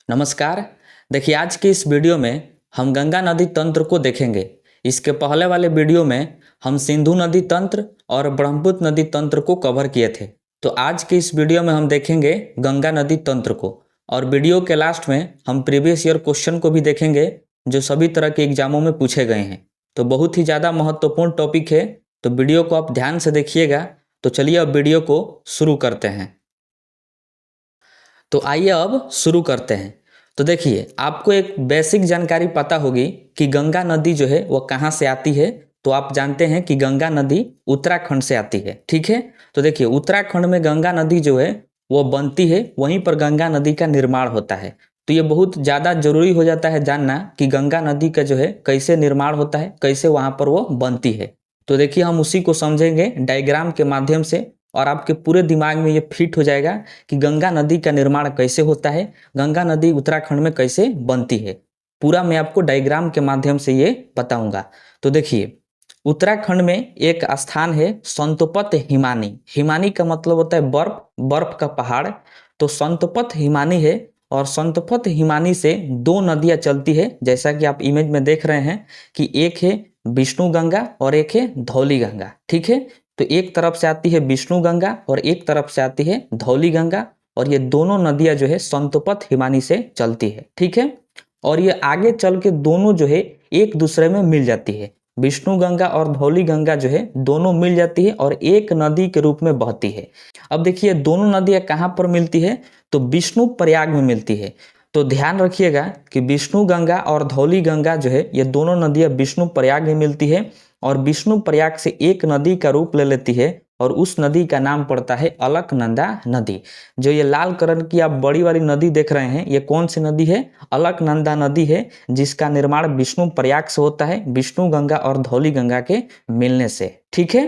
नमस्कार। देखिए, आज की इस वीडियो में हम गंगा नदी तंत्र को देखेंगे। इसके पहले वाले वीडियो में हम सिंधु नदी तंत्र और ब्रह्मपुत्र नदी तंत्र को कवर किए थे। तो आज की इस वीडियो में हम देखेंगे गंगा नदी तंत्र को, और वीडियो के लास्ट में हम प्रीवियस ईयर क्वेश्चन को भी देखेंगे जो सभी तरह के एग्जामों में पूछे गए हैं। तो बहुत ही ज़्यादा महत्वपूर्ण टॉपिक है, तो वीडियो को आप ध्यान से देखिएगा। तो चलिए अब वीडियो को शुरू करते हैं। तो आइए अब शुरू करते हैं। तो देखिए, आपको एक बेसिक जानकारी पता होगी कि गंगा नदी जो है वो कहाँ से आती है। तो आप जानते हैं कि गंगा नदी उत्तराखंड से आती है, ठीक है। तो देखिए, उत्तराखंड में गंगा नदी जो है वो बनती है, वहीं पर गंगा नदी का निर्माण होता है। तो ये बहुत ज़्यादा जरूरी हो जाता है जानना कि गंगा नदी का जो है कैसे निर्माण होता है, कैसे वहाँ पर वो बनती है। तो देखिए, हम उसी को समझेंगे डायग्राम के माध्यम से, और आपके पूरे दिमाग में ये फिट हो जाएगा कि गंगा नदी का निर्माण कैसे होता है, गंगा नदी उत्तराखंड में कैसे बनती है। पूरा मैं आपको डायग्राम के माध्यम से ये बताऊंगा। तो देखिए, उत्तराखंड में एक स्थान है संतोपत हिमानी। हिमानी का मतलब होता है बर्फ, बर्फ का पहाड़। तो संतोपत हिमानी है, और संतोपत हिमानी से दो नदियां चलती है, जैसा कि आप इमेज में देख रहे हैं कि एक है विष्णु गंगा और एक है धौली गंगा, ठीक है। तो एक तरफ से आती है विष्णु गंगा और एक तरफ से आती है धौली गंगा, और ये दोनों नदियां जो है संतोपत हिमानी से चलती है, ठीक है। और ये आगे चल के दोनों जो है एक दूसरे में मिल जाती है। विष्णु गंगा और धौली गंगा जो है दोनों मिल जाती है और एक नदी के रूप में बहती है। अब देखिए, दोनों नदियां कहाँ पर मिलती है, तो विष्णु प्रयाग में मिलती है। तो ध्यान रखिएगा कि विष्णु गंगा और धौली गंगा जो है ये दोनों नदियां विष्णु प्रयाग में मिलती है, और विष्णु प्रयाग से एक नदी का रूप ले लेती है, और उस नदी का नाम पड़ता है अलकनंदा नदी। जो ये लाल कलर की आप बड़ी वाली नदी देख रहे हैं, ये कौन सी नदी है? अलकनंदा नदी है, जिसका निर्माण विष्णु प्रयाग से होता है, विष्णु गंगा और धौली गंगा के मिलने से, ठीक है।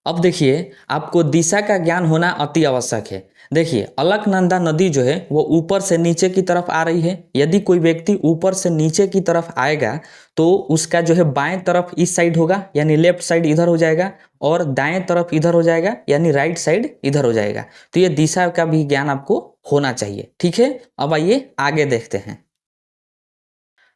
अब देखिए, आपको दिशा का ज्ञान होना अति आवश्यक है। देखिए, अलकनंदा नदी जो है वो ऊपर से नीचे की तरफ आ रही है। यदि कोई व्यक्ति ऊपर से नीचे की तरफ आएगा तो उसका जो है बाएं तरफ इस साइड होगा, यानी लेफ्ट साइड इधर हो जाएगा, और दाएं तरफ इधर हो जाएगा, यानी राइट साइड इधर हो जाएगा। तो ये दिशा का भी ज्ञान आपको होना चाहिए, ठीक है। अब आइए आगे देखते हैं।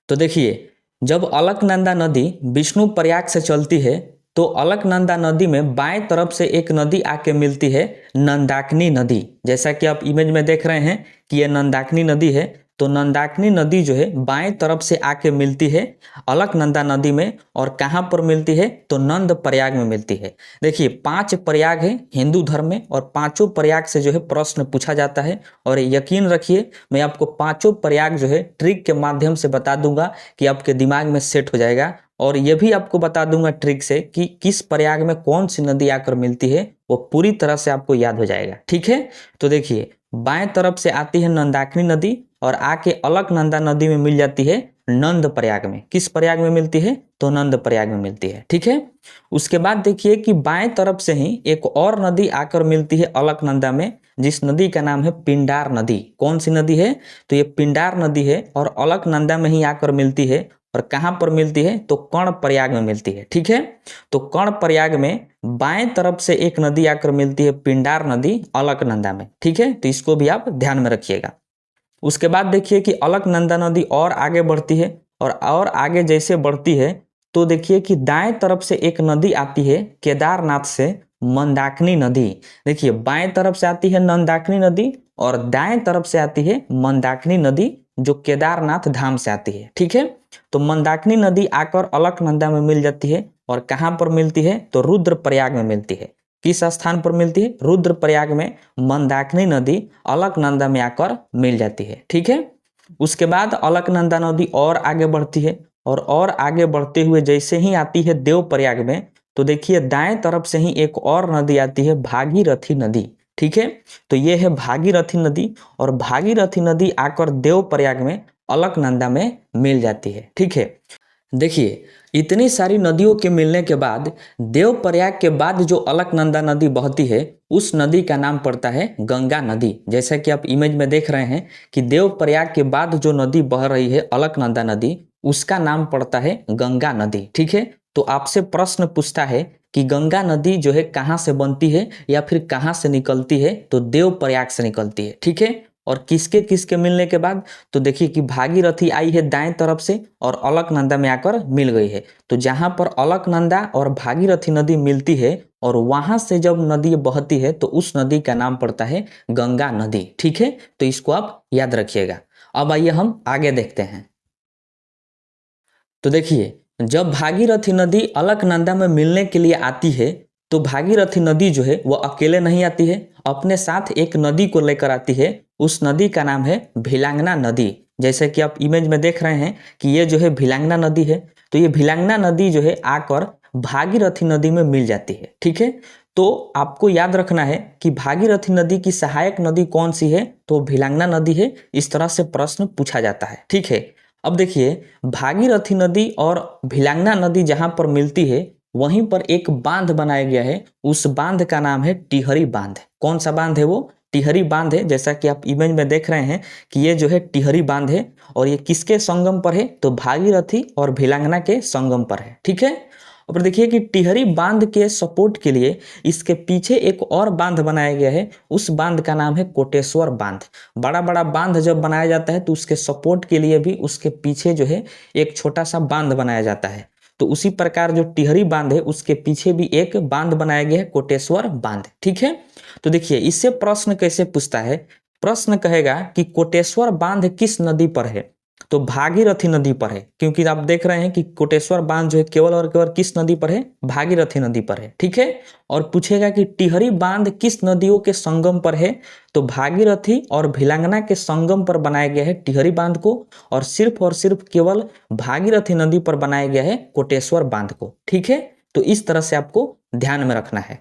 तो देखिए, जब अलकनंदा नदी विष्णु प्रयाग से चलती है तो अलकनंदा नदी में बाएं तरफ से एक नदी आके मिलती है, नंदाकिनी नदी। जैसा कि आप इमेज में देख रहे हैं कि यह नंदाकिनी नदी है। तो नंदाकिनी नदी जो है बाएं तरफ से आके मिलती है अलकनंदा नदी में, और कहाँ पर मिलती है? तो नंद प्रयाग में मिलती है। देखिए, 5 प्रयाग है हिंदू धर्म में, और पांचों प्रयाग से जो है प्रश्न पूछा जाता है। और यकीन रखिए, मैं आपको पांचों प्रयाग जो है ट्रिक के माध्यम से बता दूंगा कि आपके दिमाग में सेट हो जाएगा। और ये भी आपको बता दूंगा ट्रिक से कि किस प्रयाग में कौन सी नदी आकर मिलती है, वो पूरी तरह से आपको याद हो जाएगा, ठीक है। तो देखिए, बाएं तरफ से आती है नंदाकिनी नदी और आके अलकनंदा नदी में मिल जाती है नंद प्रयाग में। किस प्रयाग में मिलती है? तो नंद प्रयाग में मिलती है, ठीक है। उसके बाद देखिए कि बाएं तरफ से ही एक और नदी आकर मिलती है अलकनंदा में, जिस नदी का नाम है पिंडार नदी। कौन सी नदी है? तो ये पिंडार नदी है, और अलकनंदा में ही आकर मिलती है। और कहाँ पर मिलती है? तो कर्ण प्रयाग में मिलती है, ठीक है। तो कर्ण प्रयाग में बाएं तरफ से एक नदी आकर मिलती है पिंडार नदी अलकनंदा में, ठीक है। तो इसको भी आप ध्यान में रखिएगा। उसके बाद देखिए कि अलकनंदा नदी और आगे बढ़ती है, और आगे जैसे बढ़ती है तो देखिए कि दाएं तरफ से एक नदी आती है केदारनाथ से, मंदाकिनी नदी। देखिए, बाएं तरफ से आती है नंदाकिनी नदी, और दाएं तरफ से आती है मंदाकिनी नदी, जो केदारनाथ धाम से आती है, ठीक है। तो मंदाकिनी नदी आकर अलकनंदा में मिल जाती है, और कहाँ पर मिलती है? तो रुद्रप्रयाग में मिलती है। किस स्थान पर मिलती है? रुद्रप्रयाग में मंदाकिनी नदी अलकनंदा में आकर मिल जाती है, ठीक है। उसके बाद अलकनंदा नदी और आगे बढ़ती है, और आगे बढ़ते हुए जैसे ही आती है देवप्रयाग में, तो देखिए दाएं तरफ से ही एक और नदी आती है भागीरथी नदी, ठीक है। तो ये है भागीरथी नदी, और भागीरथी नदी आकर देवप्रयाग में अलकनंदा में मिल जाती है, ठीक है। देखिए, इतनी सारी नदियों के मिलने के बाद देवप्रयाग के बाद जो अलकनंदा नदी बहती है, उस नदी का नाम पड़ता है गंगा नदी। जैसा कि आप इमेज में देख रहे हैं कि देवप्रयाग के बाद जो नदी बह रही है अलकनंदा नदी, उसका नाम पड़ता है गंगा नदी, ठीक है। तो आपसे प्रश्न पूछता है कि गंगा नदी जो है कहाँ से बनती है या फिर कहाँ से निकलती है? तो देवप्रयाग से निकलती है, ठीक है। और किसके किसके मिलने के बाद, तो देखिए कि भागीरथी आई है दाएं तरफ से और अलकनंदा में आकर मिल गई है। तो जहां पर अलकनंदा और भागीरथी नदी मिलती है और वहां से जब नदी बहती है तो उस नदी का नाम पड़ता है गंगा नदी। ठीक है, तो इसको आप याद रखिएगा। अब आइए हम आगे देखते हैं। तो देखिए, जब भागीरथी नदी अलकनंदा में मिलने के लिए आती है तो भागीरथी नदी जो है वह अकेले नहीं आती है, अपने साथ एक नदी को लेकर आती है। उस नदी का नाम है भिलांगना नदी। जैसे कि आप इमेज में देख रहे हैं कि ये जो है भिलांगना नदी है। तो ये भिलांगना नदी जो है आकर भागीरथी नदी में मिल जाती है। ठीक है, तो आपको याद रखना है कि भागीरथी नदी की सहायक नदी कौन सी है, तो भिलांगना नदी है। इस तरह से प्रश्न पूछा जाता है। ठीक है, अब देखिए, भागीरथी नदी और भिलांगना नदी जहां पर मिलती है वहीं पर एक बांध बनाया गया है। उस बांध का नाम है टिहरी बांध। कौन सा बांध है? वो टिहरी बांध है। जैसा कि आप इमेज में देख रहे हैं कि ये जो है टिहरी बांध है और ये किसके संगम पर है, तो भागीरथी और भिलांगना के संगम पर है। ठीक है, और देखिए कि टिहरी बांध के सपोर्ट के लिए इसके पीछे एक और बांध बनाया गया है। उस बांध का नाम है कोटेश्वर बांध। बड़ा बड़ा बांध जब बनाया जाता है तो उसके सपोर्ट के लिए भी उसके पीछे जो है एक छोटा सा बांध बनाया जाता है। तो उसी प्रकार जो टिहरी बांध है उसके पीछे भी एक बांध बनाया गया है, कोटेश्वर बांध। ठीक है, तो देखिए इससे प्रश्न कैसे पूछता है। प्रश्न कहेगा कि कोटेश्वर बांध किस नदी पर है, तो भागीरथी नदी पर है। क्योंकि आप देख रहे हैं कि कोटेश्वर बांध जो है केवल और केवल किस नदी पर है, भागीरथी नदी पर है। ठीक है, और पूछेगा कि टिहरी बांध किस नदियों के संगम पर है, तो भागीरथी और भिलांगना के संगम पर बनाया गया है टिहरी बांध को, और सिर्फ केवल भागीरथी नदी पर बनाया गया है कोटेश्वर बांध को। ठीक है, तो इस तरह से आपको ध्यान में रखना है।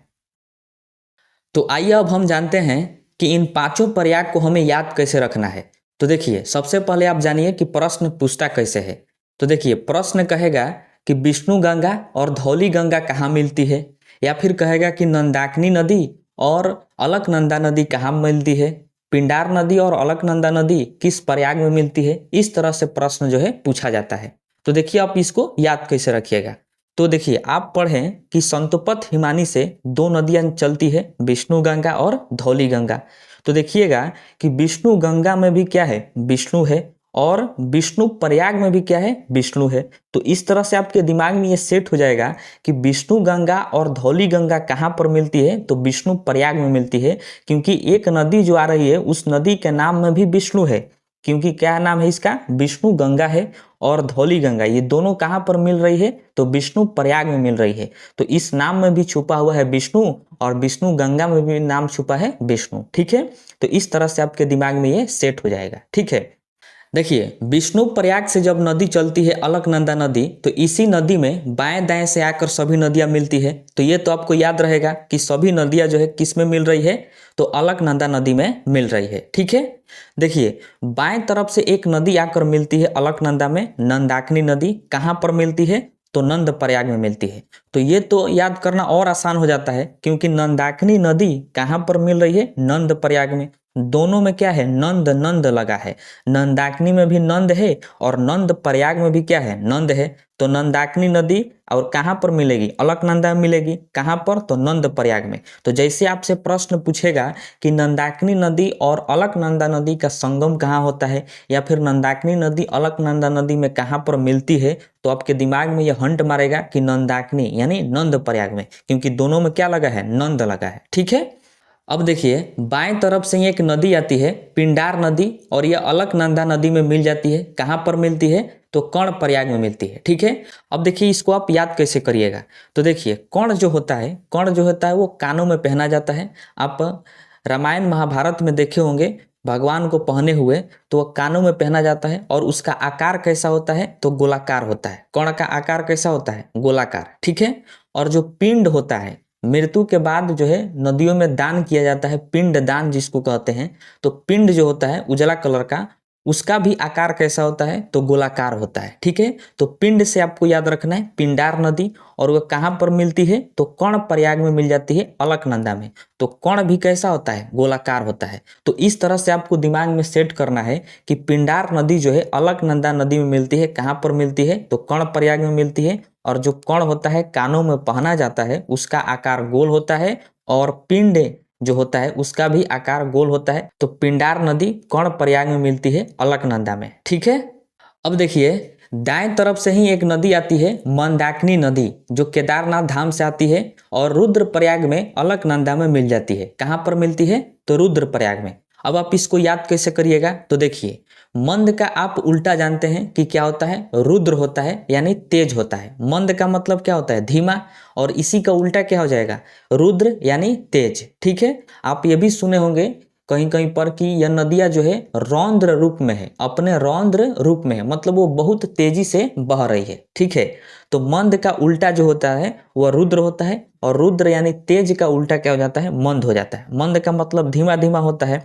तो आइए अब हम जानते हैं कि इन पांचों प्रयाग को हमें याद कैसे रखना है। तो देखिए, सबसे पहले आप जानिए कि प्रश्न पूछता कैसे है। तो देखिए, प्रश्न कहेगा कि विष्णु गंगा और धौली गंगा कहाँ मिलती है, या फिर कहेगा कि नंदाकिनी नदी और अलकनंदा नदी कहाँ मिलती है, पिंडार नदी और अलकनंदा नदी किस प्रयाग में मिलती है। इस तरह से प्रश्न जो है पूछा जाता है। तो देखिए, आप इसको याद कैसे रखिएगा। तो देखिए, आप पढ़ें कि संतोपथ हिमानी से दो नदियां चलती है, विष्णु गंगा और धौली गंगा। तो देखिएगा कि विष्णु गंगा में भी क्या है, विष्णु है, और विष्णु प्रयाग में भी क्या है, विष्णु है। तो इस तरह से आपके दिमाग में ये सेट हो जाएगा कि विष्णु गंगा और धौली गंगा कहाँ पर मिलती है, तो विष्णु प्रयाग में मिलती है। क्योंकि एक नदी जो आ रही है उस नदी के नाम में भी विष्णु है। क्योंकि क्या नाम है इसका, विष्णु गंगा है और धौली गंगा, ये दोनों कहाँ पर मिल रही है, तो विष्णु प्रयाग में मिल रही है। तो इस नाम में भी छुपा हुआ है विष्णु, और विष्णु गंगा में भी नाम छुपा है विष्णु। ठीक है, तो इस तरह से आपके दिमाग में ये सेट हो जाएगा। ठीक है, देखिए, विष्णु प्रयाग से जब नदी चलती है अलकनंदा नदी, तो इसी नदी में बाएं दाएं से आकर सभी नदियां मिलती है। तो ये तो आपको याद रहेगा कि सभी नदियां जो है किस में मिल रही है, तो अलकनंदा नदी में मिल रही है। ठीक है, देखिए, बाएं तरफ से एक नदी आकर मिलती है अलकनंदा में, नंदाकिनी नदी। कहाँ पर मिलती है, तो नंद प्रयाग में मिलती है। तो ये तो याद करना और आसान हो जाता है, क्योंकि नंदाकिनी नदी कहाँ पर मिल रही है, नंद प्रयाग में। दोनों में क्या है, नंद नंद लगा है। नंदाकिनी में भी नंद है और नंद प्रयाग में भी क्या है, नंद है। तो नंदाकिनी नदी और कहाँ पर मिलेगी, अलकनंदा में मिलेगी। कहाँ पर, तो नंद प्रयाग में। तो जैसे आपसे प्रश्न पूछेगा कि नंदाकिनी नदी और अलकनंदा नदी का संगम कहाँ होता है, या फिर नंदाकिनी नदी अलकनंदा नदी में कहाँ पर मिलती है, तो आपके दिमाग में यह हंट मारेगा कि नंदाकिनी यानी नंद प्रयाग में, क्योंकि दोनों में क्या लगा है, नंद लगा है। ठीक है, अब देखिए, बाएं तरफ से एक नदी आती है पिंडार नदी, और यह अलकनंदा नदी में मिल जाती है। कहाँ पर मिलती है, तो कर्ण प्रयाग में मिलती है। ठीक है, अब देखिए इसको आप याद कैसे करिएगा। तो देखिए, कर्ण जो होता है, कर्ण जो होता है वो कानों में पहना जाता है। आप रामायण महाभारत में देखे होंगे भगवान को पहने हुए, तो वह कानों में पहना जाता है। और उसका आकार कैसा होता है, तो गोलाकार होता है। कर्ण का आकार कैसा होता है, गोलाकार। ठीक है, और जो पिंड होता है, मृत्यु के बाद जो है नदियों में दान किया जाता है, पिंड दान जिसको कहते हैं। तो पिंड जो होता है उजला कलर का, उसका भी आकार कैसा होता है, तो गोलाकार होता है। ठीक है, तो पिंड से आपको याद रखना है पिंडार नदी, और वह कहाँ पर मिलती है, तो कर्ण प्रयाग में मिल जाती है, अलकनंदा में। तो कर्ण भी कैसा होता है, गोलाकार होता है। तो इस तरह से आपको दिमाग में सेट करना है कि पिंडार नदी जो है अलकनंदा नदी में मिलती है। कहाँ पर मिलती है, तो कर्ण प्रयाग में मिलती है। और जो कर्ण होता है कानों में पहना जाता है, उसका आकार गोल होता है। और पिंड जो होता है उसका भी आकार गोल होता है। तो पिंडार नदी कर्णप्रयाग में मिलती है अलकनंदा में। ठीक है, अब देखिए दाएं तरफ से ही एक नदी आती है मंदाकिनी नदी, जो केदारनाथ धाम से आती है और रुद्रप्रयाग में अलकनंदा में मिल जाती है। कहाँ पर मिलती है? तो रुद्रप्रयाग में। अब आप इसको याद कैसे करिएगा? तो देखिए मंद का आप उल्टा जानते हैं कि क्या होता है? रुद्र होता है, यानी तेज होता है। मंद का मतलब क्या होता है? धीमा। और इसी का उल्टा क्या हो जाएगा? रुद्र यानी तेज। ठीक है, आप ये भी सुने होंगे कहीं कहीं पर कि यह नदियाँ जो है रौद्र रूप में है, अपने रौद्र रूप में है, मतलब वो बहुत तेजी से बह रही है। ठीक है, तो मंद का उल्टा जो होता है वह रुद्र होता है, और रुद्र यानी तेज का उल्टा क्या हो जाता है? मंद हो जाता है। मंद का मतलब धीमा धीमा होता है।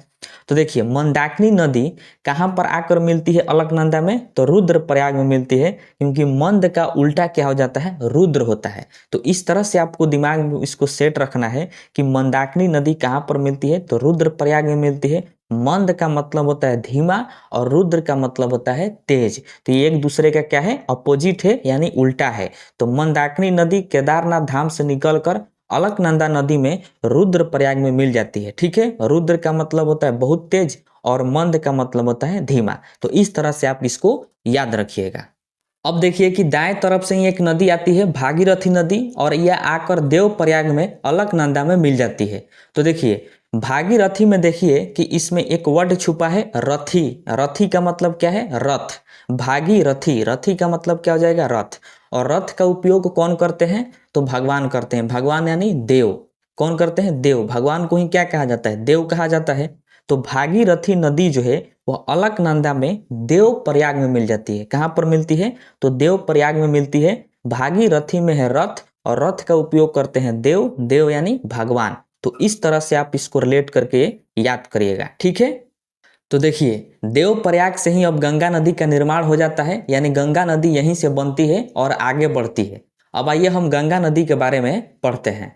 तो देखिए मंदाकिनी नदी कहाँ पर आकर मिलती है अलकनंदा में? तो रुद्रप्रयाग में मिलती है, क्योंकि मंद का उल्टा क्या हो जाता है? रुद्र होता है। तो इस तरह से आपको दिमाग में इसको सेट रखना है कि मंदाकिनी नदी कहाँ पर मिलती है? तो रुद्रप्रयाग में मिलती है। मंद का मतलब होता है धीमा और रुद्र का मतलब होता है तेज। तो ये एक दूसरे का क्या है? अपोजिट है, यानी उल्टा है। तो मंदाकिनी नदी केदारनाथ धाम से निकलकर अलकनंदा नदी में रुद्रप्रयाग में मिल जाती है। ठीक है, रुद्र का मतलब होता है बहुत तेज और मंद का मतलब होता है धीमा। तो इस तरह से आप इसको याद रखिएगा। अब देखिए कि दाएं तरफ से ही एक नदी आती है भागीरथी नदी, और यह आकर देवप्रयाग में अलकनंदा में मिल जाती है। तो देखिए भागीरथी में देखिए कि इसमें एक वर्ड छुपा है रथी। रथी का मतलब क्या है? रथ। भागीरथी, रथी का मतलब क्या हो जाएगा? रथ। और रथ का उपयोग कौन करते हैं? तो भगवान करते हैं। भगवान यानी देव। कौन करते हैं? देव। भगवान को ही क्या कहा जाता है? देव कहा जाता है। तो भागीरथी नदी जो है वह अलकनंदा में देवप्रयाग में मिल जाती है। कहाँ पर मिलती है? तो देवप्रयाग में मिलती है। भागीरथी में है रथ, और रथ का उपयोग करते हैं देव। देव यानी भगवान। तो इस तरह से आप इसको रिलेट करके याद करिएगा। ठीक है, तो देखिए देवप्रयाग से ही अब गंगा नदी का निर्माण हो जाता है, यानी गंगा नदी यहीं से बनती है और आगे बढ़ती है। अब आइए हम गंगा नदी के बारे में पढ़ते हैं।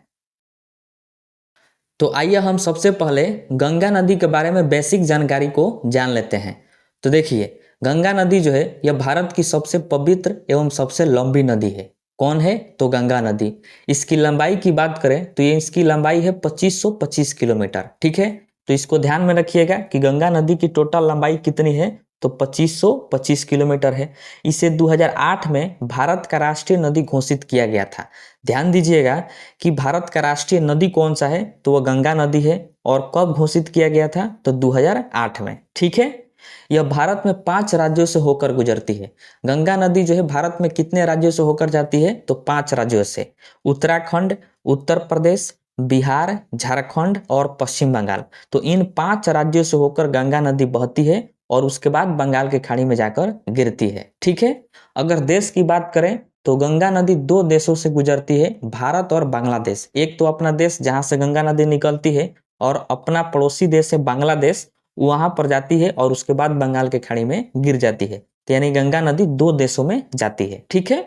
तो आइए हम सबसे पहले गंगा नदी के बारे में बेसिक जानकारी को जान लेते हैं। तो देखिए गंगा नदी जो है यह भारत की सबसे पवित्र एवं सबसे लंबी नदी है। कौन है? तो गंगा नदी। इसकी लंबाई की बात करें तो ये इसकी लंबाई है 2525 किलोमीटर। ठीक है, तो इसको ध्यान में रखिएगा कि गंगा नदी की टोटल लंबाई कितनी है? तो 2525 किलोमीटर है। इसे 2008 में भारत का राष्ट्रीय नदी घोषित किया गया था। ध्यान दीजिएगा कि भारत का राष्ट्रीय नदी कौन सा है? तो वह गंगा नदी है। और कब घोषित किया गया था? तो 2008 में। ठीक है, यह भारत में 5 राज्यों से होकर गुजरती है। गंगा नदी जो है भारत में कितने राज्यों से होकर जाती है? तो 5 राज्यों से। उत्तराखंड, उत्तर प्रदेश, बिहार, झारखंड और पश्चिम बंगाल। तो इन 5 राज्यों से होकर गंगा नदी बहती है और उसके बाद बंगाल की खाड़ी में जाकर गिरती है। ठीक है, अगर देश की बात करें तो गंगा नदी 2 देशों से गुजरती है, भारत और बांग्लादेश। एक तो अपना देश जहां से गंगा नदी निकलती है, और अपना पड़ोसी देश है बांग्लादेश, वहां पर जाती है और उसके बाद बंगाल के खाड़ी में गिर जाती है। तो यानी गंगा नदी 2 देशों में जाती है। ठीक है,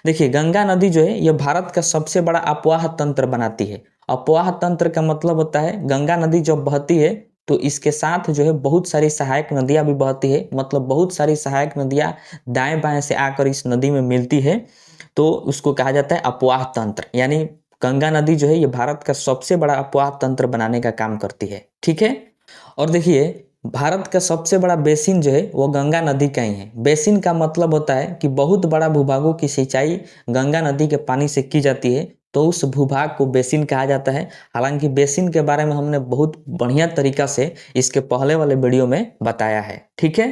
देखिए गंगा नदी जो है यह भारत का सबसे बड़ा अपवाह तंत्र बनाती है। अपवाह तंत्र का मतलब होता है गंगा नदी जब बहती है तो इसके साथ जो है बहुत सारी सहायक नदियां भी बहती है। मतलब बहुत सारी सहायक नदियां दाएं बाएं से आकर इस नदी में मिलती है, तो उसको कहा जाता है अपवाह तंत्र। यानी गंगा नदी जो है ये भारत का सबसे बड़ा अपवाह तंत्र बनाने का काम करती है। ठीक है, और देखिए भारत का सबसे बड़ा बेसिन जो है वो गंगा नदी का ही है। बेसिन का मतलब होता है कि बहुत बड़ा भूभागों की सिंचाई गंगा नदी के पानी से की जाती है, तो उस भूभाग को बेसिन कहा जाता है। हालांकि बेसिन के बारे में हमने बहुत बढ़िया तरीका से इसके पहले वाले वीडियो में बताया है। ठीक है,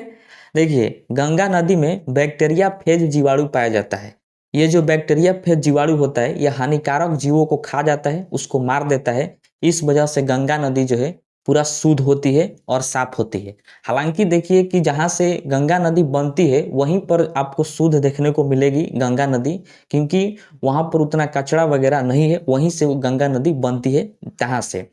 देखिए गंगा नदी में बैक्टीरिया फेज जीवाणु पाया जाता है। ये जो बैक्टीरिया फेज जीवाणु होता है यह हानिकारक जीवों को खा जाता है, उसको मार देता है। इस वजह से गंगा नदी जो है पूरा शुद्ध होती है और साफ होती है। हालांकि देखिए कि जहाँ से गंगा नदी बनती है वहीं पर आपको शुद्ध देखने को मिलेगी गंगा नदी, क्योंकि वहाँ पर उतना कचरा वगैरह नहीं है, वहीं से वो गंगा नदी बनती है जहाँ से।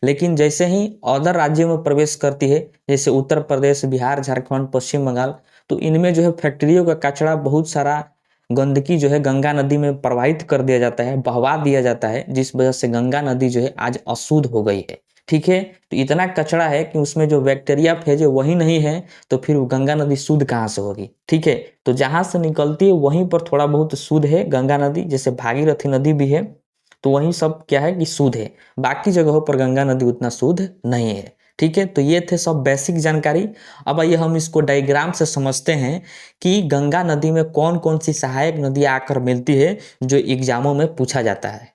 लेकिन जैसे ही अदर राज्यों में प्रवेश करती है, जैसे उत्तर प्रदेश, बिहार, झारखंड, पश्चिम बंगाल, तो इनमें जो है फैक्ट्रियों का कचरा, बहुत सारा गंदगी जो है गंगा नदी में प्रवाहित कर दिया जाता है, बहवा दिया जाता है, जिस वजह से गंगा नदी जो है आज अशुद्ध हो गई है। ठीक है, तो इतना कचरा है कि उसमें जो बैक्टीरिया फेज है वही नहीं है, तो फिर वो गंगा नदी शुद्ध कहाँ से होगी। ठीक है, तो जहाँ से निकलती है वहीं पर थोड़ा बहुत शुद्ध है गंगा नदी, जैसे भागीरथी नदी भी है। तो वही सब क्या है कि शुद्ध है। बाकी जगहों पर गंगा नदी उतना शुद्ध नहीं है। ठीक है, तो ये थे सब बेसिक जानकारी। अब आइए हम इसको डायग्राम से समझते हैं कि गंगा नदी में कौन कौन सी सहायक नदी आकर मिलती है, जो एग्जामों में पूछा जाता है।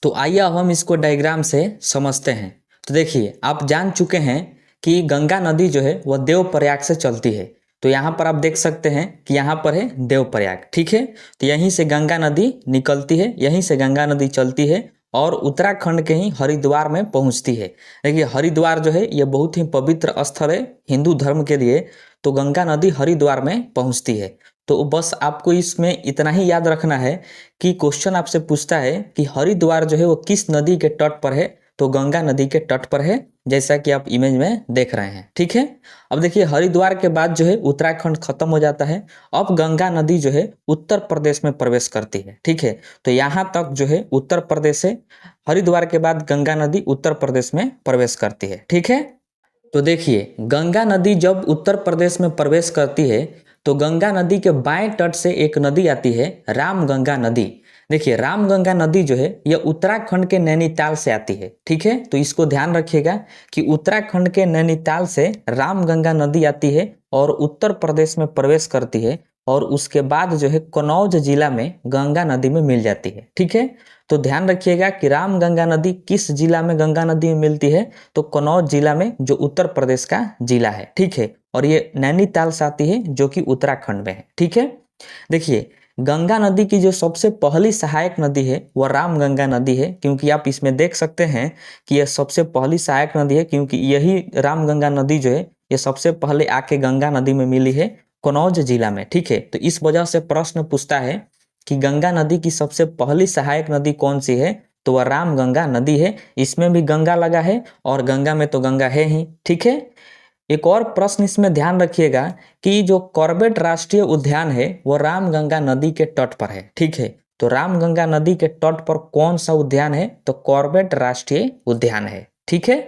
तो आइए अब हम इसको डायग्राम से समझते हैं। तो देखिए, आप जान चुके हैं कि गंगा नदी जो है वह देवप्रयाग से चलती है। तो यहाँ पर आप देख सकते हैं कि यहाँ पर है देवप्रयाग। ठीक है, तो यहीं से गंगा नदी निकलती है, यहीं से गंगा नदी चलती है और उत्तराखंड के ही हरिद्वार में पहुँचती है। देखिए, हरिद्वार जो है ये बहुत ही पवित्र स्थल है हिंदू धर्म के लिए। तो गंगा नदी हरिद्वार में पहुँचती है। तो बस आपको इसमें इतना ही याद रखना है कि क्वेश्चन आपसे पूछता है कि हरिद्वार जो है वो किस नदी के तट पर है, तो गंगा नदी के तट पर है, जैसा कि आप इमेज में देख रहे हैं। ठीक है, अब देखिए हरिद्वार के बाद जो है उत्तराखंड खत्म हो जाता है। अब गंगा नदी जो है उत्तर प्रदेश में प्रवेश करती है। ठीक है, तो यहाँ तक जो है उत्तर प्रदेश है। हरिद्वार के बाद गंगा नदी उत्तर प्रदेश में प्रवेश करती है। ठीक है, तो देखिए गंगा नदी जब उत्तर प्रदेश में प्रवेश करती है तो गंगा नदी के बाएं तट से एक नदी आती है, रामगंगा नदी। देखिए रामगंगा नदी जो है यह उत्तराखंड के नैनीताल से आती है। ठीक है, तो इसको ध्यान रखिएगा कि उत्तराखंड के नैनीताल से रामगंगा नदी आती है और उत्तर प्रदेश में प्रवेश करती है और उसके बाद जो है कन्नौज जिला में गंगा नदी में मिल जाती है। ठीक है, तो ध्यान रखिएगा कि रामगंगा नदी किस जिला में गंगा नदी में मिलती है, तो कन्नौज जिला में, जो उत्तर प्रदेश का जिला है। ठीक है, और ये नैनीताल से आती है जो कि उत्तराखंड में है। ठीक है, देखिए गंगा नदी की जो सबसे पहली सहायक नदी है वह रामगंगा नदी है, क्योंकि आप इसमें देख सकते हैं कि यह सबसे पहली सहायक नदी है, क्योंकि यही रामगंगा नदी जो है ये सबसे पहले आके गंगा नदी में मिली है कन्नौज जिला में। ठीक है, तो इस वजह से प्रश्न पूछता है कि गंगा नदी की सबसे पहली सहायक नदी कौन सी है, तो वह रामगंगा नदी है। इसमें भी गंगा लगा है और गंगा में तो गंगा है ही। ठीक है, एक और प्रश्न इसमें ध्यान रखिएगा कि जो कॉर्बेट राष्ट्रीय उद्यान है वो रामगंगा नदी के तट पर है। ठीक है, तो रामगंगा नदी के तट पर कौन सा उद्यान है, तो कॉर्बेट राष्ट्रीय उद्यान है। ठीक है,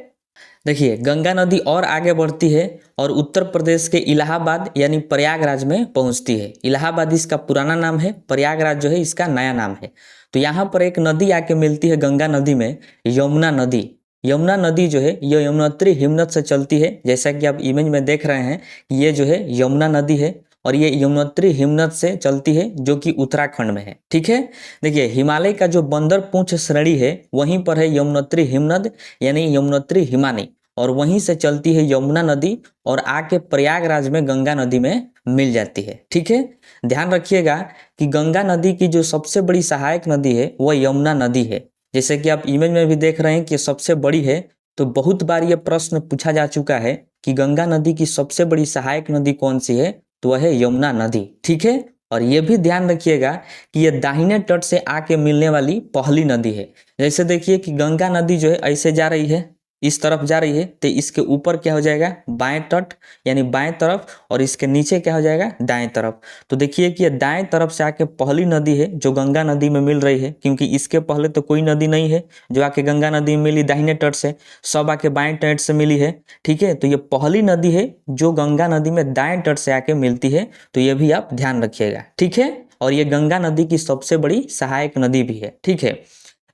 देखिए गंगा नदी और आगे बढ़ती है और उत्तर प्रदेश के इलाहाबाद यानी प्रयागराज में पहुंचती है। इलाहाबाद इसका पुराना नाम है, प्रयागराज जो है इसका नया नाम है। तो यहाँ पर एक नदी आके मिलती है गंगा नदी में, यमुना नदी। यमुना नदी जो है ये यमुनोत्री हिमनद से चलती है, जैसा कि आप इमेज में देख रहे हैं कि ये जो है यमुना नदी है और ये यमुनोत्री हिमनद से चलती है जो कि उत्तराखंड में है। ठीक है, देखिए हिमालय का जो बंदर पूंछ श्रेणी है वहीं पर है यमुनोत्री हिमनद यानी यमुनोत्री हिमानी, और वहीं से चलती है यमुना नदी और आके प्रयागराज में गंगा नदी में मिल जाती है। ठीक है, ध्यान रखिएगा कि गंगा नदी की जो सबसे बड़ी सहायक नदी है वह यमुना नदी है, जैसे कि आप इमेज में भी देख रहे हैं कि सबसे बड़ी है। तो बहुत बार यह प्रश्न पूछा जा चुका है कि गंगा नदी की सबसे बड़ी सहायक नदी कौन सी है, तो वह है यमुना नदी। ठीक है, और यह भी ध्यान रखिएगा कि यह दाहिने तट से आके मिलने वाली पहली नदी है। जैसे देखिए कि गंगा नदी जो है ऐसे जा रही है, इस तरफ जा रही है, तो इसके ऊपर क्या हो जाएगा, बाएं तट यानी बाएं तरफ, और इसके नीचे क्या हो जाएगा, दाएं तरफ। तो देखिए कि ये दाएं तरफ से आके पहली नदी है जो गंगा नदी में मिल रही है, क्योंकि इसके पहले तो कोई नदी नहीं है जो आके गंगा नदी में मिली दाहिने तट से, सब आके बाएं तट से मिली है। ठीक है, तो ये पहली नदी है जो गंगा नदी में दाएं तट से आके मिलती है, तो ये भी आप ध्यान रखिएगा। ठीक है, और ये गंगा नदी की सबसे बड़ी सहायक नदी भी है। ठीक है,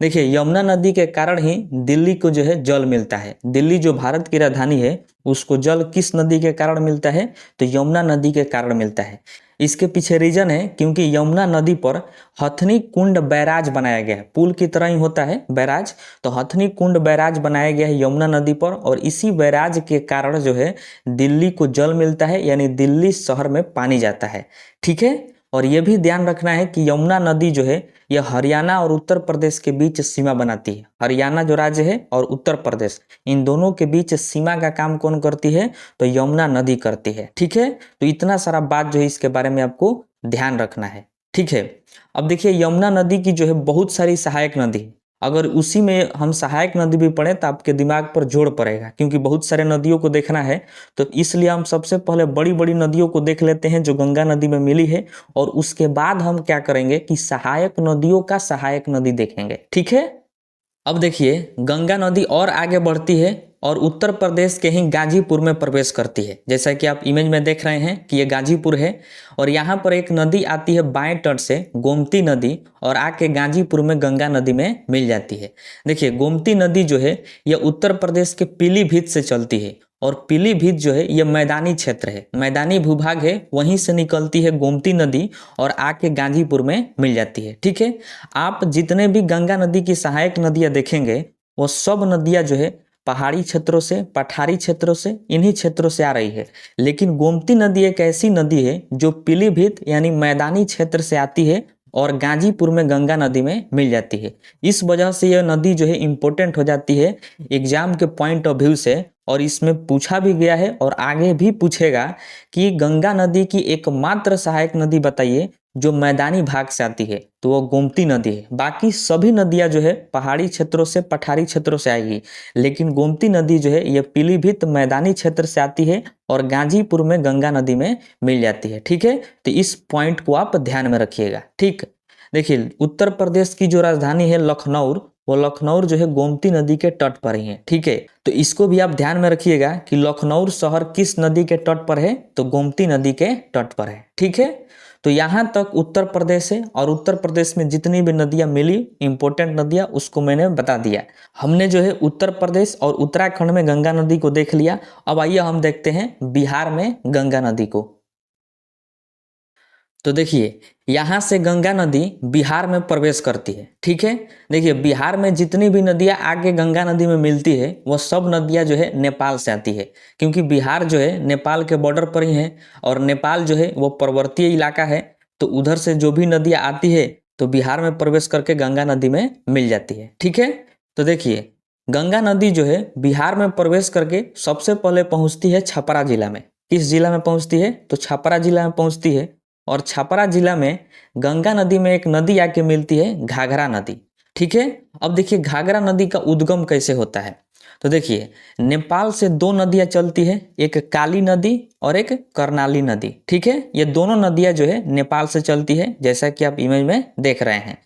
देखिए यमुना नदी के कारण ही दिल्ली को जो है जल मिलता है। दिल्ली जो भारत की राजधानी है उसको जल किस नदी के कारण मिलता है, तो यमुना नदी के कारण मिलता है। इसके पीछे रीजन है क्योंकि यमुना नदी पर हथनी कुंड बैराज बनाया गया है, पुल की तरह ही होता है बैराज। तो हथनी कुंड बैराज बनाया गया है यमुना नदी पर, और इसी बैराज के कारण जो है दिल्ली को जल मिलता है, यानी दिल्ली शहर में पानी जाता है। ठीक है, और यह भी ध्यान रखना है कि यमुना नदी जो है यह हरियाणा और उत्तर प्रदेश के बीच सीमा बनाती है। हरियाणा जो राज्य है और उत्तर प्रदेश, इन दोनों के बीच सीमा का काम कौन करती है, तो यमुना नदी करती है। ठीक है, तो इतना सारा बात जो है इसके बारे में आपको ध्यान रखना है। ठीक है, अब देखिए यमुना नदी की जो है बहुत सारी सहायक नदी है। अगर उसी में हम सहायक नदी भी पढ़ें तो आपके दिमाग पर जोड़ पड़ेगा, क्योंकि बहुत सारे नदियों को देखना है। तो इसलिए हम सबसे पहले बड़ी बड़ी नदियों को देख लेते हैं जो गंगा नदी में मिली है, और उसके बाद हम क्या करेंगे कि सहायक नदियों का सहायक नदी देखेंगे। ठीक है, अब देखिए गंगा नदी और आगे बढ़ती है और उत्तर प्रदेश के ही गाजीपुर में प्रवेश करती है। जैसा कि आप इमेज में देख रहे हैं कि ये गाजीपुर है और यहाँ पर एक नदी आती है बाएं तट से, गोमती नदी, और आके गाजीपुर में गंगा नदी में मिल जाती है। देखिए गोमती नदी जो है यह उत्तर प्रदेश के पीलीभीत से चलती है और पीलीभीत जो है यह मैदानी क्षेत्र है, मैदानी भूभाग है, वहीं से निकलती है गोमती नदी और आके गाजीपुर में मिल जाती है। ठीक है, आप जितने भी गंगा नदी की सहायक नदियां देखेंगे वो सब नदियां जो है पहाड़ी क्षेत्रों से, पठारी क्षेत्रों से, इन्हीं क्षेत्रों से आ रही है। लेकिन गोमती नदी एक ऐसी नदी है जो पीलीभीत यानी मैदानी क्षेत्र से आती है और गाजीपुर में गंगा नदी में मिल जाती है। इस वजह से यह नदी जो है इम्पोर्टेंट हो जाती है एग्जाम के पॉइंट ऑफ व्यू से, और इसमें पूछा भी गया है और आगे भी पूछेगा कि गंगा नदी की एकमात्र सहायक नदी बताइए जो मैदानी भाग से आती है, तो वो गोमती नदी है। बाकी सभी नदियां जो है पहाड़ी क्षेत्रों से, पठारी क्षेत्रों से आएगी, लेकिन गोमती नदी जो है ये पीलीभीत मैदानी क्षेत्र से आती है और गाजीपुर में गंगा नदी में मिल जाती है। ठीक है, तो इस पॉइंट को आप ध्यान में रखिएगा। ठीक, देखिए उत्तर प्रदेश की जो राजधानी है लखनऊ, वो लखनऊ जो है गोमती नदी के तट पर ही है। ठीक है, तो इसको भी आप ध्यान में रखिएगा कि लखनऊ शहर किस नदी के तट पर है, तो गोमती नदी के तट पर है। ठीक है, तो यहाँ तक उत्तर प्रदेश है और उत्तर प्रदेश में जितनी भी नदियाँ मिली इंपॉर्टेंट नदियाँ उसको मैंने बता दिया। हमने जो है उत्तर प्रदेश और उत्तराखंड में गंगा नदी को देख लिया। अब आइए हम देखते हैं बिहार में गंगा नदी को। तो देखिए यहाँ से गंगा नदी बिहार में प्रवेश करती है। ठीक है, देखिए बिहार में जितनी भी नदियाँ आगे गंगा नदी में मिलती है वो सब नदियाँ जो है नेपाल से आती है, क्योंकि बिहार जो है नेपाल के बॉर्डर पर ही है और नेपाल जो है वो पर्वतीय इलाका है, तो उधर से जो भी नदियाँ आती है तो बिहार में प्रवेश करके गंगा नदी में मिल जाती है। ठीक है, तो देखिए गंगा नदी जो है बिहार में प्रवेश करके सबसे पहले पहुँचती है छपरा जिला में। किस जिला में पहुँचती है, तो छपरा जिला में पहुँचती है। और छपरा जिला में गंगा नदी में एक नदी आके मिलती है घाघरा नदी। ठीक है, अब देखिए घाघरा नदी का उद्गम कैसे होता है, तो देखिए नेपाल से दो नदियां चलती है, एक काली नदी और एक कर्णाली नदी। ठीक है, ये दोनों नदियां जो है नेपाल से चलती है, जैसा कि आप इमेज में देख रहे हैं।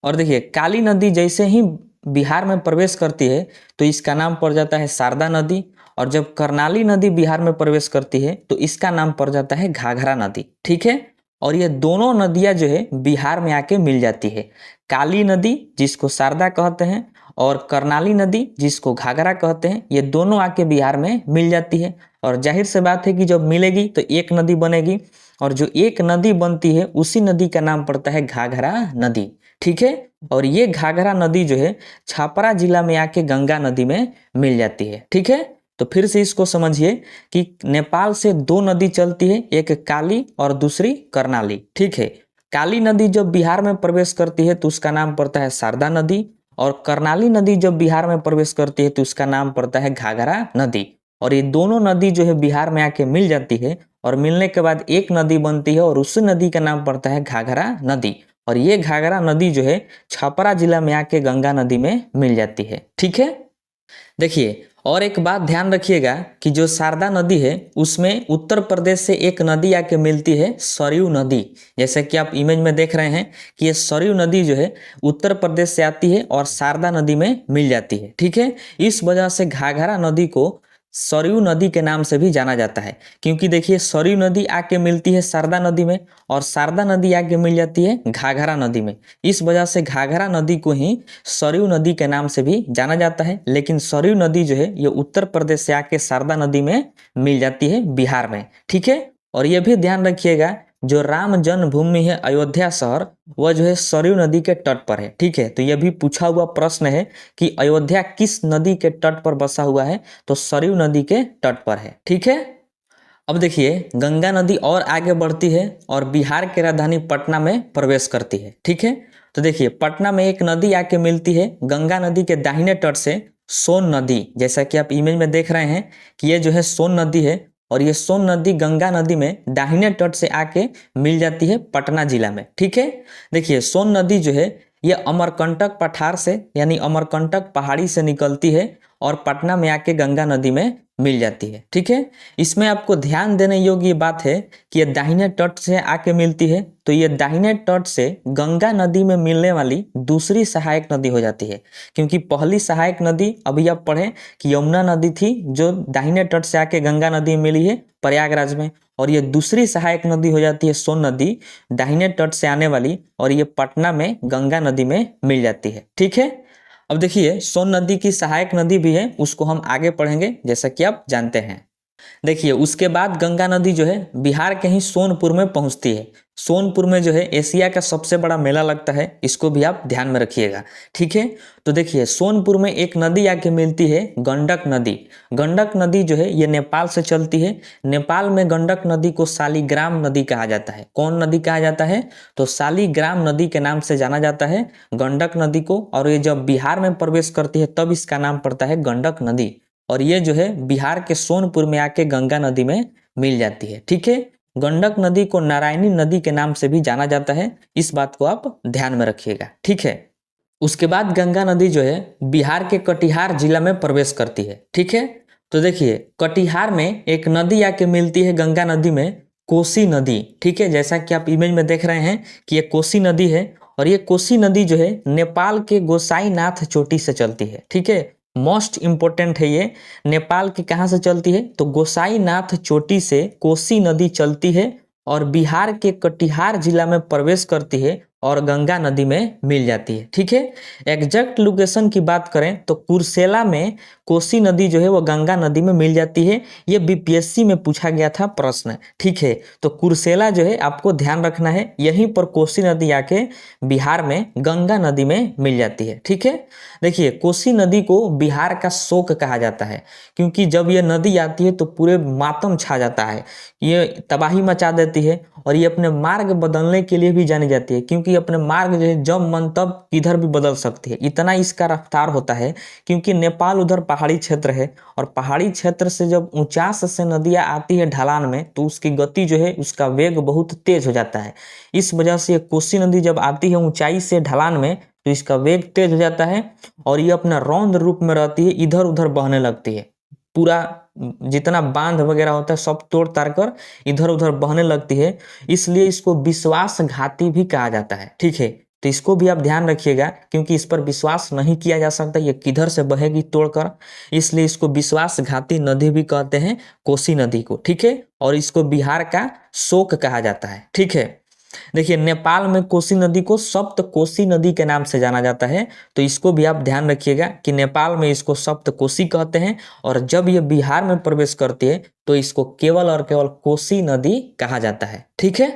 और देखिए काली नदी जैसे ही बिहार में प्रवेश करती है तो इसका नाम पड़ जाता है शारदा नदी, और जब कर्णाली नदी बिहार में प्रवेश करती है तो इसका नाम पड़ जाता है घाघरा नदी। ठीक है, और ये दोनों नदियां जो है बिहार में आके मिल जाती है। काली नदी जिसको शारदा कहते हैं और कर्णाली नदी जिसको घाघरा कहते हैं, ये दोनों आके बिहार में मिल जाती है। और जाहिर से बात है कि जब मिलेगी तो एक नदी बनेगी, और जो एक नदी बनती है उसी नदी का नाम पड़ता है घाघरा नदी। ठीक है, और ये घाघरा नदी जो है छपरा जिला में आके गंगा नदी में मिल जाती है। ठीक है, तो फिर से इसको समझिए कि नेपाल से दो नदी चलती है, एक काली और दूसरी कर्णाली। ठीक है, काली नदी जब बिहार में प्रवेश करती है तो उसका नाम पड़ता है शारदा नदी, और कर्णाली नदी जब बिहार में प्रवेश करती है तो उसका नाम पड़ता है घाघरा नदी। और ये दोनों नदी जो है बिहार में आके मिल जाती है और मिलने के बाद एक नदी बनती है और उस नदी का नाम पड़ता है घाघरा नदी। और ये घाघरा नदी जो है छपरा जिला में आके गंगा नदी में मिल जाती है। ठीक है, देखिए और एक बात ध्यान रखिएगा कि जो शारदा नदी है उसमें उत्तर प्रदेश से एक नदी आके मिलती है सरयू नदी। जैसे कि आप इमेज में देख रहे हैं कि ये सरयू नदी जो है उत्तर प्रदेश से आती है और शारदा नदी में मिल जाती है। ठीक है, इस वजह से घाघरा नदी को सरयू नदी के नाम से भी जाना जाता है, क्योंकि देखिए सरयू नदी आके मिलती है शारदा नदी में और शारदा नदी आके मिल जाती है घाघरा नदी में। इस वजह से घाघरा नदी को ही सरयू नदी के नाम से भी जाना जाता है। लेकिन सरयू नदी जो है ये उत्तर प्रदेश से आके शारदा नदी में मिल जाती है बिहार में। ठीक है, और ये भी ध्यान रखिएगा जो राम जन्मभूमि है अयोध्या शहर, वह जो है सरयू नदी के तट पर है। ठीक है, तो यह भी पूछा हुआ प्रश्न है कि अयोध्या किस नदी के तट पर बसा हुआ है, तो सरयू नदी के तट पर है। ठीक है, अब देखिए गंगा नदी और आगे बढ़ती है और बिहार की राजधानी पटना में प्रवेश करती है। ठीक है, तो देखिए पटना में एक नदी आके मिलती है गंगा नदी के दाहिने तट से, सोन नदी। जैसा कि आप इमेज में देख रहे हैं कि ये जो है सोन नदी है, और ये सोन नदी गंगा नदी में दाहिने तट से आके मिल जाती है पटना जिला में। ठीक है, देखिए सोन नदी जो है ये अमरकंटक पठार से यानी अमरकंटक पहाड़ी से निकलती है और पटना में आके गंगा नदी में मिल जाती है। ठीक है, इसमें आपको ध्यान देने योग्य ये बात है कि ये दाहिने तट से आके मिलती है, तो ये दाहिने तट से गंगा नदी में मिलने वाली दूसरी सहायक नदी हो जाती है। क्योंकि पहली सहायक नदी अभी आप पढ़े कि यमुना नदी थी जो दाहिने तट से आके गंगा नदी में मिली है प्रयागराज में, और ये दूसरी सहायक नदी हो जाती है सोन नदी, दाहिने तट से आने वाली, और ये पटना में गंगा नदी में मिल जाती है। ठीक है, अब देखिए सोन नदी की सहायक नदी भी है, उसको हम आगे पढ़ेंगे जैसा कि आप जानते हैं। देखिए उसके बाद गंगा नदी जो है बिहार के ही सोनपुर में पहुंचती है। सोनपुर में जो है एशिया का सबसे बड़ा मेला लगता है, इसको भी आप ध्यान में रखिएगा। ठीक है, तो देखिए सोनपुर में एक नदी आके मिलती है, गंडक नदी। गंडक नदी जो है ये नेपाल से चलती है। नेपाल में गंडक नदी को शालिग्राम नदी कहा जाता है। कौन नदी कहा जाता है? तो शालिग्राम नदी के नाम से जाना जाता है गंडक नदी को, और ये जब बिहार में प्रवेश करती है तब इसका नाम पड़ता है गंडक नदी, और ये जो है बिहार के सोनपुर में आके गंगा नदी में मिल जाती है। ठीक है, गंडक नदी को नारायणी नदी के नाम से भी जाना जाता है, इस बात को आप ध्यान में रखिएगा। ठीक है, उसके बाद गंगा नदी जो है बिहार के कटिहार जिला में प्रवेश करती है। ठीक है, तो देखिए कटिहार में एक नदी आके मिलती है गंगा नदी में, कोसी नदी। ठीक है, जैसा कि आप इमेज में देख रहे हैं कि ये कोसी नदी है, और ये कोसी नदी जो है नेपाल के गोसाईनाथ चोटी से चलती है। ठीक है, मोस्ट इंपोर्टेंट है ये, नेपाल की कहाँ से चलती है? तो गोसाईनाथ चोटी से कोसी नदी चलती है और बिहार के कटिहार जिला में प्रवेश करती है और गंगा नदी में मिल जाती है। ठीक है, एग्जैक्ट लोकेशन की बात करें तो कुर्सेला में कोसी नदी जो है वो गंगा नदी में मिल जाती है। ये बीपीएससी में पूछा गया था प्रश्न। ठीक है, तो कुर्सेला जो है आपको ध्यान रखना है, यहीं पर कोसी नदी आके बिहार में गंगा नदी में मिल जाती है। ठीक है, देखिए कोसी नदी को बिहार का शोक कहा जाता है, क्योंकि जब ये नदी आती है तो पूरे मातम छा जाता है, ये तबाही मचा देती है, और ये अपने मार्ग बदलने के लिए भी जानी जाती है, क्योंकि अपने मार्ग जो है जब मन तब किधर भी बदल सकती है, इतना इसका रफ्तार होता है। क्योंकि नेपाल उधर पहाड़ी क्षेत्र है, और पहाड़ी क्षेत्र से जब ऊंचास से नदियाँ आती है ढलान में तो उसकी गति जो है, उसका वेग बहुत तेज हो जाता है। इस वजह से ये कोसी नदी जब आती है ऊंचाई से ढलान में तो इसका वेग तेज हो जाता है, और ये अपना रौंद रूप में रहती है, इधर उधर बहने लगती है। पूरा जितना बांध वगैरह होता है सब तोड़ ताड़ कर इधर उधर बहने लगती है, इसलिए इसको विश्वासघाती भी कहा जाता है। ठीक है, तो इसको भी आप ध्यान रखिएगा, क्योंकि इस पर विश्वास नहीं किया जा सकता, ये किधर से बहेगी तोड़कर, इसलिए इसको विश्वासघाती नदी भी कहते हैं कोसी नदी को। ठीक है, और इसको बिहार का शोक कहा जाता है। ठीक है, देखिए नेपाल में कोसी नदी को सप्त कोसी नदी के नाम से जाना जाता है, तो इसको भी आप ध्यान रखिएगा कि नेपाल में इसको सप्त कोसी कहते हैं, और जब ये बिहार में प्रवेश करती है तो इसको केवल और केवल कोसी नदी कहा जाता है। ठीक है,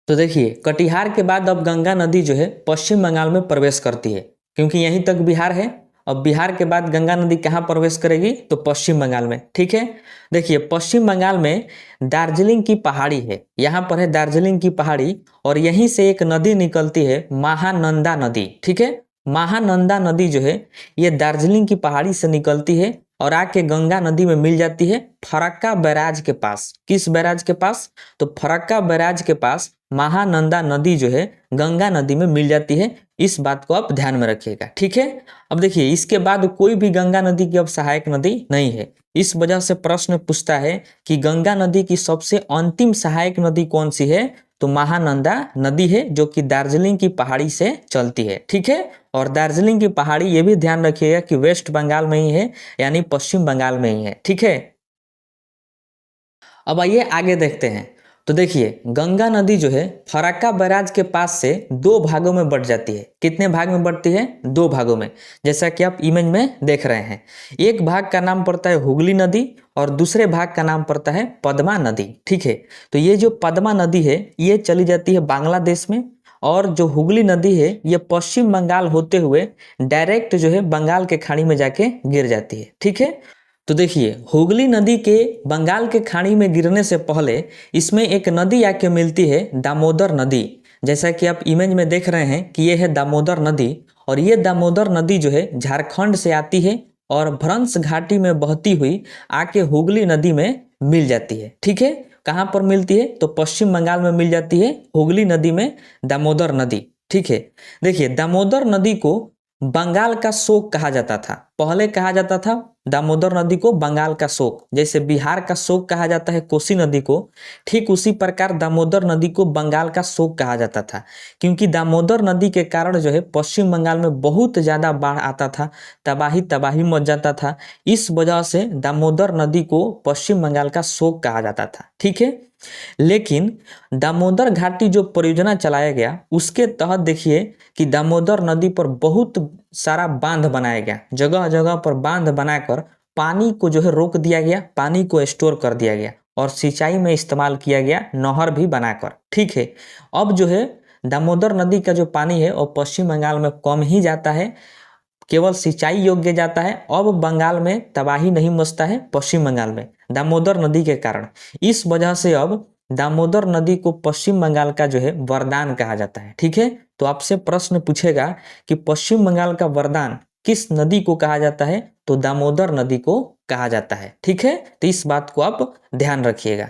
तो देखिए कटिहार के बाद अब गंगा नदी जो है पश्चिम बंगाल में प्रवेश करती है, क्योंकि यहीं तक बिहार है। अब बिहार के बाद गंगा नदी कहाँ प्रवेश करेगी? तो पश्चिम बंगाल में। ठीक है, देखिए पश्चिम बंगाल में दार्जिलिंग की पहाड़ी है, यहाँ पर है दार्जिलिंग की पहाड़ी, और यहीं से एक नदी निकलती है महानंदा नदी। ठीक है, महानंदा नदी जो है ये दार्जिलिंग की पहाड़ी से निकलती है और आके गंगा नदी में मिल जाती है फरक्का बैराज के पास। किस बैराज के पास? तो फरक्का बैराज के पास महानंदा नदी जो है गंगा नदी में मिल जाती है, इस बात को आप ध्यान में रखिएगा। ठीक है, अब देखिए इसके बाद कोई भी गंगा नदी की अब सहायक नदी नहीं है। इस वजह से प्रश्न पूछता है कि गंगा नदी की सबसे अंतिम सहायक नदी कौन सी है? तो महानंदा नदी है, जो कि दार्जिलिंग की पहाड़ी से चलती है। ठीक है, और दार्जिलिंग की पहाड़ी ये भी ध्यान रखिएगा कि वेस्ट बंगाल में ही है, यानी पश्चिम बंगाल में ही है। ठीक है, अब आइए आगे देखते हैं। तो देखिए गंगा नदी जो है फरक्का बैराज के पास से दो भागों में बढ़ जाती है। कितने भाग में बढ़ती है? दो भागों में, जैसा कि आप इमेज में देख रहे हैं। एक भाग का नाम पड़ता है हुगली नदी और दूसरे भाग का नाम पड़ता है पद्मा नदी। ठीक है, तो ये जो पद्मा नदी है ये चली जाती है बांग्लादेश में, और जो हुगली नदी है ये पश्चिम बंगाल होते हुए डायरेक्ट जो है बंगाल के खाड़ी में जाके गिर जाती है। ठीक है, तो देखिए हुगली नदी के बंगाल के खाड़ी में गिरने से पहले इसमें एक नदी आके मिलती है दामोदर नदी। जैसा कि आप इमेज में देख रहे हैं कि ये है दामोदर नदी, और ये दामोदर नदी जो है झारखंड से आती है और भ्रंश घाटी में बहती हुई आके हुगली नदी में मिल जाती है। ठीक है, कहाँ पर मिलती है? तो पश्चिम बंगाल में मिल जाती है हुगली नदी में दामोदर नदी। ठीक है, देखिए दामोदर नदी को बंगाल का शोक कहा जाता था, पहले कहा जाता था दामोदर नदी को बंगाल का शोक, जैसे बिहार का शोक कहा जाता है कोसी नदी को, ठीक उसी प्रकार दामोदर नदी को बंगाल का शोक कहा जाता था। क्योंकि दामोदर नदी के कारण जो है पश्चिम बंगाल में बहुत ज़्यादा बाढ़ आता था, तबाही तबाही मच जाता था। इस वजह से दामोदर नदी को पश्चिम बंगाल का शोक कहा जाता था, ठीक है। लेकिन दामोदर घाटी जो परियोजना चलाया गया उसके तहत देखिए कि दामोदर नदी पर बहुत सारा बांध बनाया गया, जगह जगह पर बांध बनाकर पानी को जो है रोक दिया गया, पानी को स्टोर कर दिया गया और सिंचाई में इस्तेमाल किया गया, नहर भी बनाकर, ठीक है। अब जो है दामोदर नदी का जो पानी है वो पश्चिम बंगाल में कम ही जाता है, केवल सिंचाई योग्य जाता है। अब बंगाल में तबाही नहीं मचता है पश्चिम बंगाल में दामोदर नदी के कारण। इस वजह से अब दामोदर नदी को पश्चिम बंगाल का जो है वरदान कहा जाता है, ठीक है। तो आपसे प्रश्न पूछेगा कि पश्चिम बंगाल का वरदान किस नदी को कहा जाता है, तो दामोदर नदी को कहा जाता है, ठीक है। तो इस बात को आप ध्यान रखिएगा।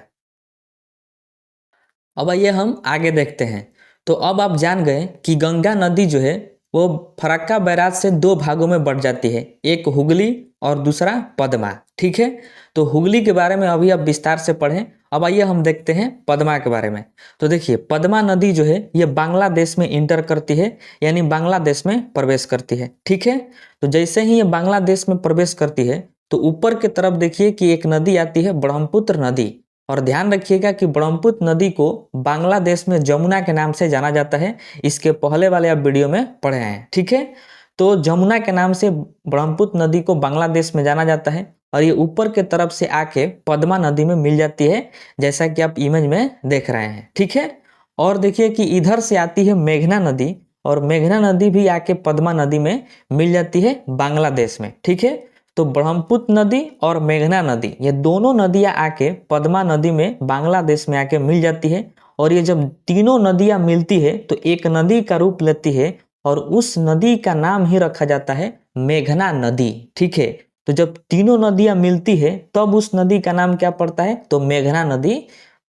अब आइए हम आगे देखते हैं। तो अब आप जान गए कि गंगा नदी जो है वो फरक्का बैराज से दो भागों में बढ़ जाती है, एक हुगली और दूसरा पद्मा, ठीक है। तो हुगली के बारे में अभी आप विस्तार से पढ़ें। अब आइए हम देखते हैं पद्मा के बारे में। तो देखिए पद्मा नदी जो है ये बांग्लादेश में इंटर करती है, यानी बांग्लादेश में प्रवेश करती है, ठीक है। तो जैसे ही ये बांग्लादेश में प्रवेश करती है तो ऊपर की तरफ देखिए कि एक नदी आती है ब्रह्मपुत्र नदी। और ध्यान रखिएगा कि ब्रह्मपुत्र नदी को बांग्लादेश में जमुना के नाम से जाना जाता है, इसके पहले वाले आप वीडियो में पढ़े हैं, ठीक है। तो जमुना के नाम से ब्रह्मपुत्र नदी को बांग्लादेश में जाना जाता है और ये ऊपर के तरफ से आके पद्मा नदी में मिल जाती है, जैसा कि आप इमेज में देख रहे हैं, ठीक है। और देखिए कि इधर से आती है मेघना नदी और मेघना नदी भी आके पद्मा नदी में मिल जाती है बांग्लादेश में, ठीक है। तो ब्रह्मपुत्र नदी और मेघना नदी ये दोनों नदियां आके पद्मा नदी में बांग्लादेश में आके मिल जाती है। और ये जब तीनों नदियां मिलती है तो एक नदी का रूप लेती है और उस नदी का नाम ही रखा जाता है मेघना नदी, ठीक है। तो जब तीनों नदियां मिलती है तब उस नदी का नाम क्या पड़ता है, तो मेघना नदी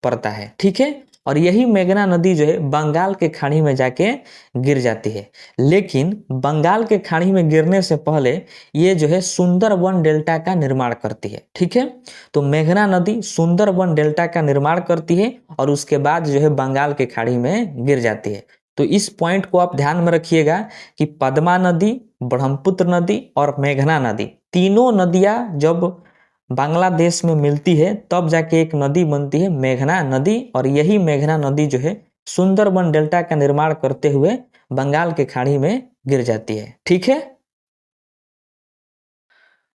पड़ता है, ठीक है। और यही मेघना नदी जो है बंगाल के खाड़ी में जाके गिर जाती है। लेकिन बंगाल के खाड़ी में गिरने से पहले ये जो है सुंदरबन डेल्टा का निर्माण करती है, ठीक है। तो मेघना नदी सुंदरबन डेल्टा का निर्माण करती है और उसके बाद जो है बंगाल के खाड़ी में गिर जाती है। तो इस पॉइंट को आप ध्यान में रखिएगा कि पद्मा नदी, ब्रह्मपुत्र नदी और मेघना नदी तीनों नदियां जब बांग्लादेश में मिलती है तब जाके एक नदी बनती है मेघना नदी। और यही मेघना नदी जो है सुंदरबन डेल्टा का निर्माण करते हुए बंगाल के खाड़ी में गिर जाती है, ठीक है।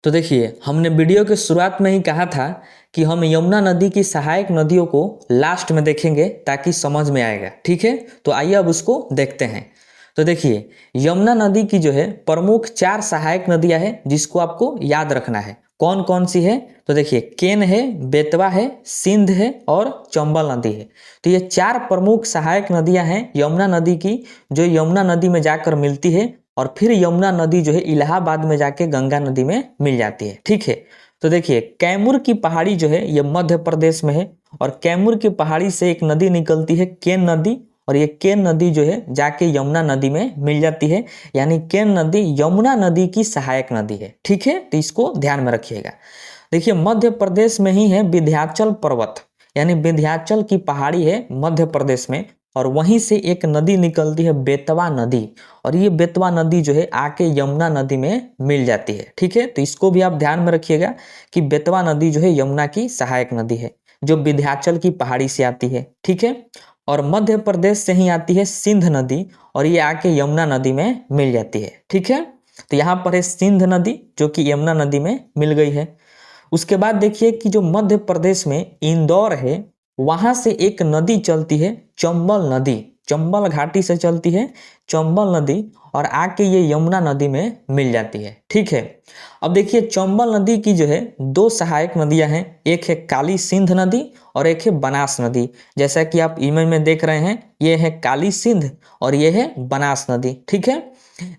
तो देखिए हमने वीडियो के शुरुआत में ही कहा था कि हम यमुना नदी की सहायक नदियों को लास्ट में देखेंगे ताकि समझ में आएगा, ठीक है। तो आइए अब उसको देखते हैं। तो देखिए यमुना नदी की जो है प्रमुख 4 सहायक नदियां हैं जिसको आपको याद रखना है। कौन कौन सी है, तो देखिए केन है, बेतवा है, सिंध है और चंबल नदी है। तो ये 4 प्रमुख सहायक नदियां हैं यमुना नदी की, जो यमुना नदी में जाकर मिलती है और फिर यमुना नदी जो है इलाहाबाद में जाके गंगा नदी में मिल जाती है, ठीक है। तो देखिए कैमूर की पहाड़ी जो है ये मध्य प्रदेश में है और कैमूर की पहाड़ी से एक नदी निकलती है केन नदी और ये केन नदी जो है जाके यमुना नदी में मिल जाती है, यानी केन नदी यमुना नदी की सहायक नदी है, ठीक है। तो इसको ध्यान में रखिएगा। देखिए मध्य प्रदेश में ही है विंध्याचल पर्वत, यानी विंध्याचल की पहाड़ी है मध्य प्रदेश में और वहीं से एक नदी निकलती है बेतवा नदी और ये बेतवा नदी जो है आके यमुना नदी में मिल जाती है, ठीक है। तो इसको भी आप ध्यान में रखिएगा कि बेतवा नदी जो है यमुना की सहायक नदी है जो विंध्याचल की पहाड़ी से आती है, ठीक है। और मध्य प्रदेश से ही आती है सिंध नदी और ये आके यमुना नदी में मिल जाती है, ठीक है। तो यहाँ पर है सिंध नदी जो कि यमुना नदी में मिल गई है। उसके बाद देखिए कि जो मध्य प्रदेश में इंदौर है वहां से एक नदी चलती है चंबल नदी, चंबल घाटी से चलती है चंबल नदी और आके ये यमुना नदी में मिल जाती है, ठीक है। अब देखिए चंबल नदी की जो है 2 सहायक नदियां हैं, एक है काली सिंध नदी और एक है बनास नदी। जैसा कि आप इमेज में देख रहे हैं ये है काली सिंध और ये है बनास नदी, ठीक है।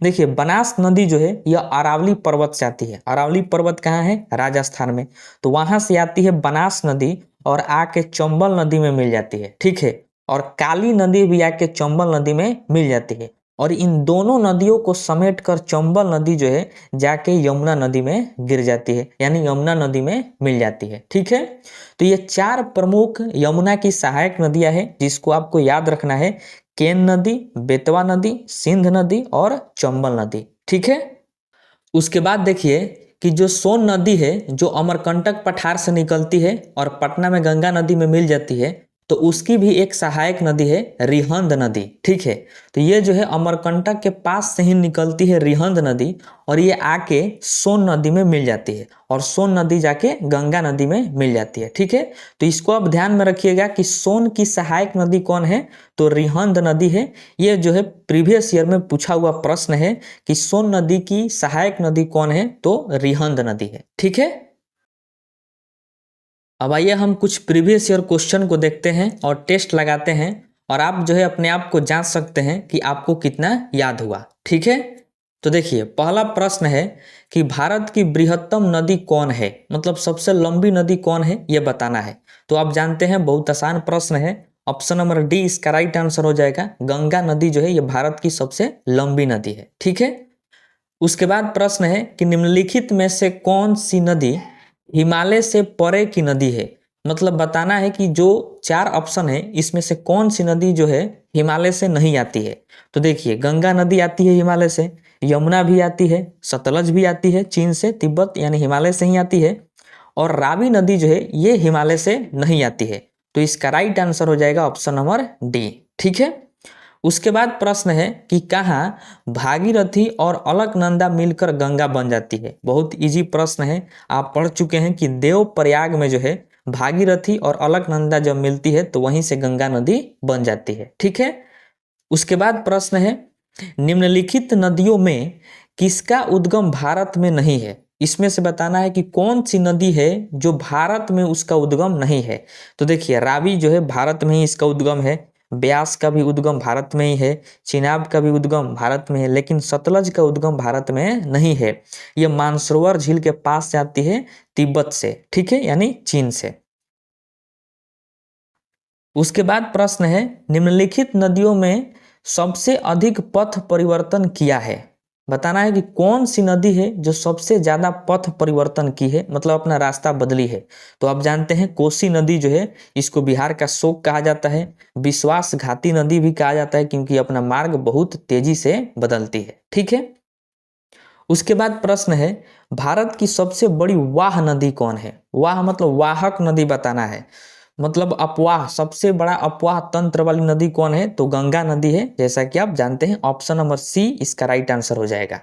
देखिए बनास नदी जो है यह अरावली पर्वत से आती है। अरावली पर्वत कहाँ है, राजस्थान में। तो वहां से आती है बनास नदी और आके चंबल नदी में मिल जाती है, ठीक है। और काली नदी भी आके चंबल नदी में मिल जाती है और इन दोनों नदियों को समेटकर चंबल नदी जो है जाके यमुना नदी में गिर जाती है, यानी यमुना नदी में मिल जाती है। ठीक है, तो ये 4 प्रमुख यमुना की सहायक नदियां हैं जिसको आपको याद रखना है। केन नदी, बेतवा नदी, सिंध नदी और चंबल नदी। ठीक है, उसके बाद देखिए कि जो सोन नदी है जो अमरकंटक पठार से निकलती है और पटना में गंगा नदी में मिल जाती है, तो उसकी भी एक सहायक नदी है रिहंद नदी। ठीक है, तो ये जो है अमरकंटक के पास से ही निकलती है रिहंद नदी और ये आके सोन नदी में मिल जाती है और सोन नदी जाके गंगा नदी में मिल जाती है। ठीक है, तो इसको आप ध्यान में रखिएगा कि सोन की सहायक नदी कौन है, तो रिहंद नदी है। ये जो है प्रीवियस ईयर में पूछा हुआ प्रश्न है कि सोन नदी की सहायक नदी कौन है, तो रिहंद नदी है। ठीक है, अब आइए हम कुछ प्रीवियस ईयर क्वेश्चन को देखते हैं और टेस्ट लगाते हैं और आप जो है अपने आप को जांच सकते हैं कि आपको कितना याद हुआ। ठीक है, तो देखिए पहला प्रश्न है कि भारत की बृहत्तम नदी कौन है, मतलब सबसे लंबी नदी कौन है ये बताना है। तो आप जानते हैं बहुत आसान प्रश्न है, ऑप्शन नंबर डी इसका राइट आंसर हो जाएगा। गंगा नदी जो है ये भारत की सबसे लंबी नदी है। ठीक है, उसके बाद प्रश्न है कि निम्नलिखित में से कौन सी नदी हिमालय से परे की नदी है, मतलब बताना है कि जो 4 ऑप्शन है इसमें से कौन सी नदी जो है हिमालय से नहीं आती है। तो देखिए गंगा नदी आती है हिमालय से, यमुना भी आती है, सतलज भी आती है चीन से, तिब्बत यानी हिमालय से ही आती है, और रावी नदी जो है ये हिमालय से नहीं आती है। तो इसका राइट आंसर हो जाएगा ऑप्शन नंबर डी। ठीक है, उसके बाद प्रश्न है कि कहाँ भागीरथी और अलकनंदा मिलकर गंगा बन जाती है। बहुत इजी प्रश्न है, आप पढ़ चुके हैं कि देव प्रयाग में जो है भागीरथी और अलकनंदा जब मिलती है तो वहीं से गंगा नदी बन जाती है। ठीक है, उसके बाद प्रश्न है निम्नलिखित नदियों में किसका उद्गम भारत में नहीं है। इसमें से बताना है कि कौन सी नदी है जो भारत में उसका उद्गम नहीं है। तो देखिए रावी जो है भारत में ही इसका उद्गम है, ब्यास का भी उद्गम भारत में ही है, चिनाब का भी उद्गम भारत में है, लेकिन सतलज का उद्गम भारत में नहीं है। यह मानसरोवर झील के पास से आती है तिब्बत से। ठीक है, यानी चीन से। उसके बाद प्रश्न है निम्नलिखित नदियों में सबसे अधिक पथ परिवर्तन किया है। बताना है कि कौन सी नदी है जो सबसे ज्यादा पथ परिवर्तन की है, मतलब अपना रास्ता बदली है। तो आप जानते हैं कोसी नदी जो है इसको बिहार का शोक कहा जाता है, विश्वासघाती नदी भी कहा जाता है क्योंकि अपना मार्ग बहुत तेजी से बदलती है। ठीक है, उसके बाद प्रश्न है भारत की सबसे बड़ी वाह नदी कौन है। वाह मतलब वाहक नदी बताना है, मतलब अपवाह, सबसे बड़ा अपवाह तंत्र वाली नदी कौन है, तो गंगा नदी है, जैसा कि आप जानते हैं। ऑप्शन नंबर सी इसका राइट आंसर हो जाएगा।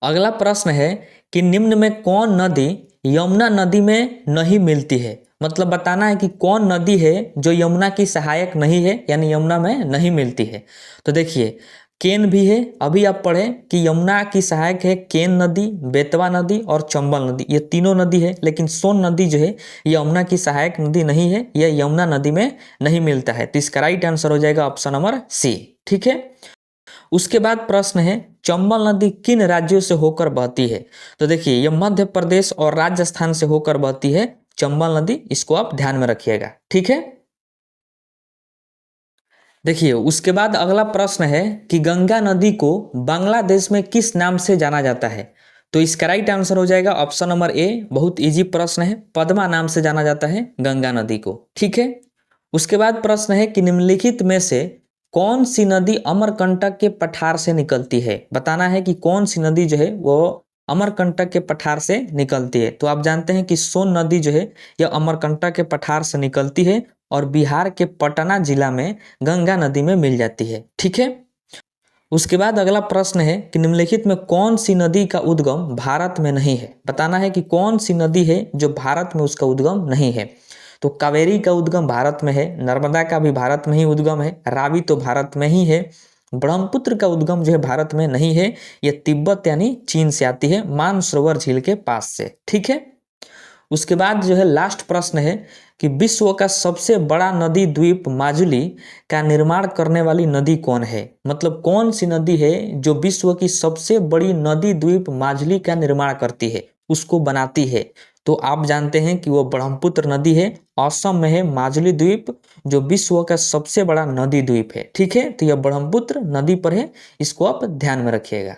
अगला प्रश्न है कि निम्न में कौन नदी यमुना नदी में नहीं मिलती है, मतलब बताना है कि कौन नदी है जो यमुना की सहायक नहीं है, यानी यमुना में नहीं मिलती है। तो देखिए केन भी है, अभी आप पढ़ें कि यमुना की सहायक है केन नदी, बेतवा नदी और चंबल नदी, ये तीनों नदी है, लेकिन सोन नदी जो है यमुना की सहायक नदी नहीं है, यह यमुना नदी में नहीं मिलता है। तो इसका राइट आंसर हो जाएगा ऑप्शन नंबर सी। ठीक है, उसके बाद प्रश्न है चंबल नदी किन राज्यों से होकर बहती है। तो देखिए यह मध्य प्रदेश और राजस्थान से होकर बहती है चंबल नदी, इसको आप ध्यान में रखिएगा। ठीक है, देखिए उसके बाद अगला प्रश्न है कि गंगा नदी को बांग्लादेश में किस नाम से जाना जाता है। तो इसका राइट आंसर हो जाएगा ऑप्शन नंबर ए। बहुत इजी प्रश्न है, पद्मा नाम से जाना जाता है गंगा नदी को। ठीक है, उसके बाद प्रश्न है कि निम्नलिखित में से कौन सी नदी अमरकंटक के पठार से निकलती है। बताना है कि कौन सी नदी जो है वो अमरकंटक के पठार से निकलती है। तो आप जानते हैं कि सोन नदी जो है यह अमरकंटक के पठार से निकलती है और बिहार के पटना जिला में गंगा नदी में मिल जाती है। ठीक है, उसके बाद अगला प्रश्न है कि निम्नलिखित में कौन सी नदी का उद्गम भारत में नहीं है। बताना है कि कौन सी नदी है जो भारत में उसका उद्गम नहीं है। तो कावेरी का उद्गम भारत में है, नर्मदा का भी भारत में ही उद्गम है, रावी तो भारत में ही है, ब्रह्मपुत्र का उद्गम जो है भारत में नहीं है, यह तिब्बत यानी चीन से आती है मानसरोवर झील के पास से। ठीक है, उसके बाद जो है लास्ट प्रश्न है कि विश्व का सबसे बड़ा नदी द्वीप माजुली का निर्माण करने वाली नदी कौन है। मतलब कौन सी नदी है जो विश्व की सबसे बड़ी नदी द्वीप माजुली का निर्माण करती है, उसको बनाती है। तो आप जानते हैं कि वो ब्रह्मपुत्र नदी है। असम में है माजुली द्वीप, जो विश्व का सबसे बड़ा नदी द्वीप है। ठीक है, तो यह ब्रह्मपुत्र नदी पर है, इसको आप ध्यान में रखिएगा।